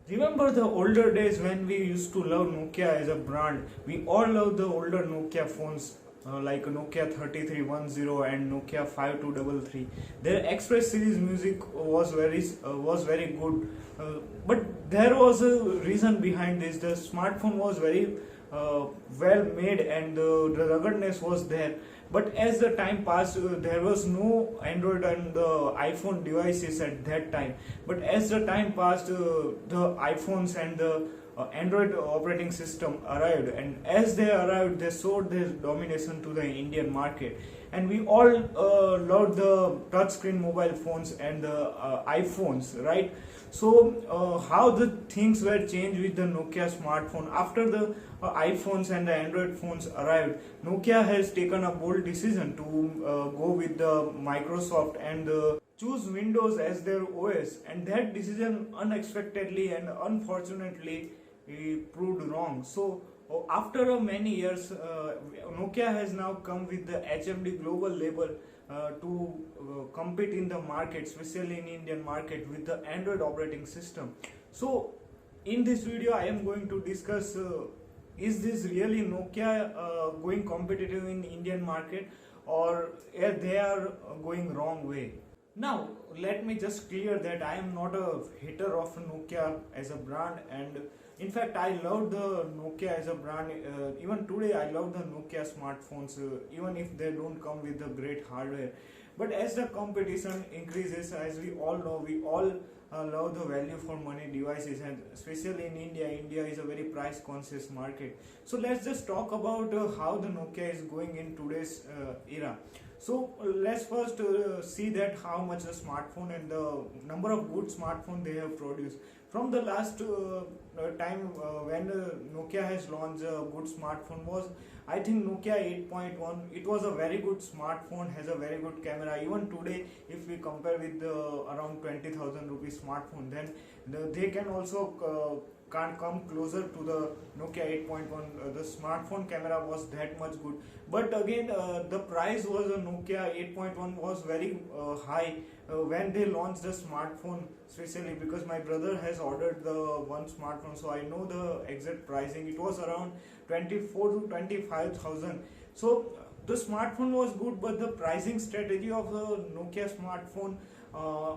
Remember the older days when we used to love Nokia as a brand? We all love the older Nokia phones like Nokia 3310 and Nokia 5233. Their Express series music was very good, but there was a reason behind this. The smartphone was very well made and the ruggedness was there. But as the time passed, there was no Android and the iPhone devices at that time. But as the time passed, the iPhones and the Android operating system arrived, and as they arrived, they showed their domination to the Indian market. And we all loved the touchscreen mobile phones and the iPhones, right? So, how the things were changed with the Nokia smartphone after the iPhones and the Android phones arrived. Nokia has taken a bold decision to go with the Microsoft and choose Windows as their OS, and that decision unexpectedly and unfortunately proved wrong. So after many years, Nokia has now come with the HMD global label to compete in the market, especially in Indian market, with the Android operating system. So in this video, I am going to discuss is this really Nokia going competitive in Indian market, or they are going wrong way. Now, let me just clear that I am not a hater of Nokia as a brand, and in fact, I love the Nokia as a brand. Even today, I love the Nokia smartphones, even if they don't come with the great hardware. But as the competition increases, as we all know, we all love the value for money devices, and especially in India. India is a very price conscious market. So let's just talk about how the Nokia is going in today's era. So let's first see that how much the smartphone and the number of good smartphone they have produced. From the last time when Nokia has launched a good smartphone was, I think, Nokia 8.1. It was a very good smartphone, has a very good camera. Even today, if we compare with the around 20,000 rupees smartphone, then they can also can't come closer to the Nokia 8.1. The smartphone camera was that much good, but again the price was a Nokia 8.1 was very high when they launched the smartphone, especially because my brother has ordered the one smartphone, so I know the exact pricing. It was around 24 to 25,000. So the smartphone was good, but the pricing strategy of the Nokia smartphone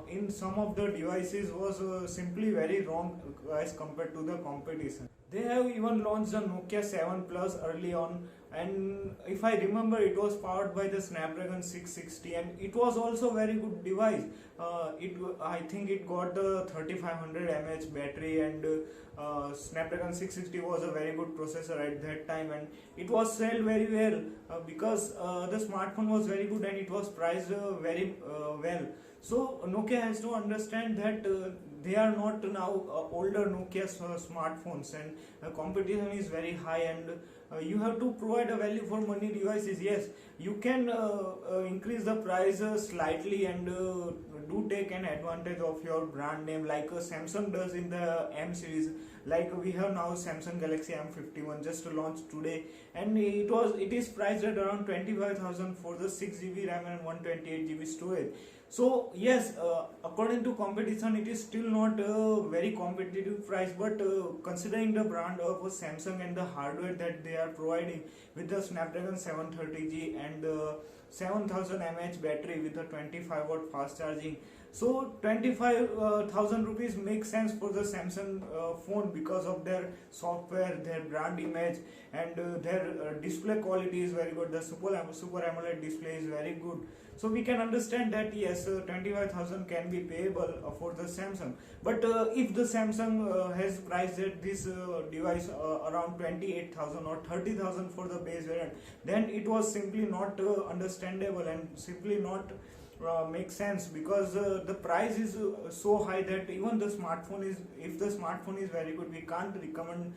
in some of the devices was simply very wrong as compared to the competition. They have even launched the Nokia 7 Plus early on, and if I remember, it was powered by the Snapdragon 660, and it was also very good device. I think it got the 3500 mAh battery, and Snapdragon 660 was a very good processor at that time, and it was sold very well because the smartphone was very good and it was priced very well. So Nokia has to understand that they are not now older Nokia smartphones, and competition is very high, and you have to provide a value for money devices. Yes, you can increase the price slightly and do take an advantage of your brand name, like Samsung does in the M series. Like we have now Samsung Galaxy M51 just launched today, and it is priced at around 25,000 for the 6 GB RAM and 128 GB storage. So yes, according to competition, it is still not a very competitive price, but considering the brand of Samsung and the hardware that they are providing with the Snapdragon 730G and 7000 mAh battery with a 25-watt fast charging, so 25,000 rupees makes sense for the Samsung phone because of their software, their brand image, and their display quality is very good. The Super AMOLED display is very good. So we can understand that yes, 25,000 can be payable for the Samsung. But if the Samsung has priced this device around 28,000 or 30,000 for the base variant, then it was simply not understandable and simply not makes sense, because the price is so high that even the smartphone is, if the smartphone is very good, we can't recommend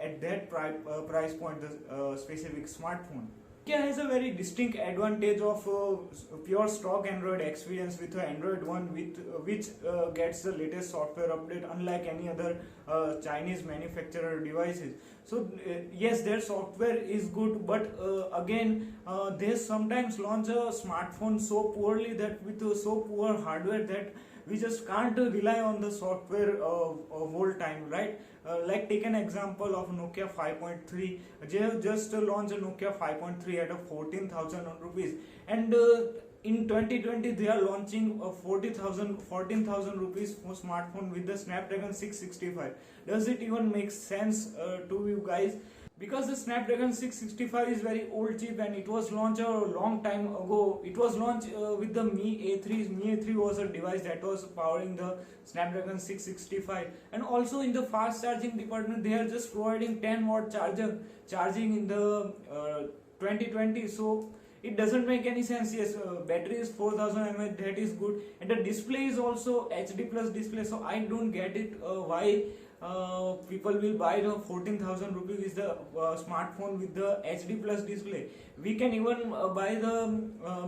at that price point the specific smartphone. Nokia has a very distinct advantage of pure stock Android experience with Android One, with which gets the latest software update, unlike any other Chinese manufacturer devices. So yes, their software is good, but again, they sometimes launch a smartphone so poorly, that with so poor hardware, that we just can't rely on the software whole time, right? Like take an example of Nokia 5.3. They have just launched a Nokia 5.3 at a 14,000 rupees, and in 2020 they are launching a 14,000 rupees for smartphone with the Snapdragon 665. Does it even make sense to you guys? Because the Snapdragon 665 is very old chip and it was launched a long time ago. It was launched with the Mi A3. Mi A3 was a device that was powering the Snapdragon 665. And also in the fast charging department, they are just providing 10-watt charger charging in the 2020. So it doesn't make any sense. Yes, battery is 4000 mAh, that is good, and the display is also HD plus display. So I don't get it why people will buy the 14,000 rupees with the smartphone with the HD plus display. We can even buy the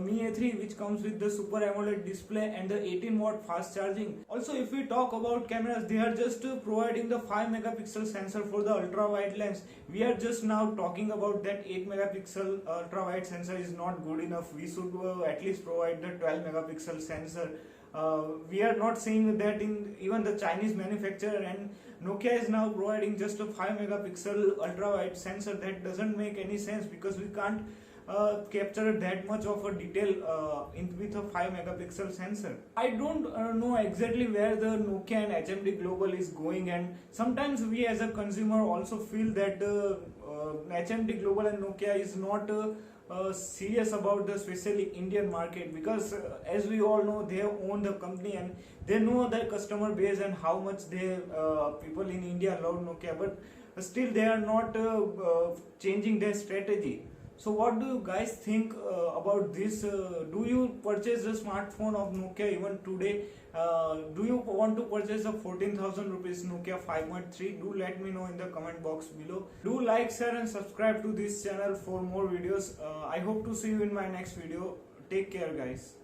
Mi A3 which comes with the Super AMOLED display and the 18-watt fast charging. Also, if we talk about cameras, they are just providing the 5 megapixel sensor for the ultra wide lens. We are just now talking about that 8 megapixel ultra wide sensor is not good enough. We should at least provide the 12 megapixel sensor. We are not seeing that in even the Chinese manufacturer, and Nokia is now providing just a 5 megapixel ultra wide sensor. That doesn't make any sense because we can't capture that much of a detail with a 5 megapixel sensor. I don't know exactly where the Nokia and HMD Global is going, and sometimes we as a consumer also feel that HMD Global and Nokia is not serious about the especially Indian market, because as we all know, they own the company and they know their customer base and how much they people in India love Nokia, but still they are not changing their strategy. So what do you guys think about this? Do you purchase the smartphone of Nokia even today? Do you want to purchase a 14,000 rupees Nokia 5.3? Do let me know in the comment box below. Do like, share and subscribe to this channel for more videos. I hope to see you in my next video. Take care guys.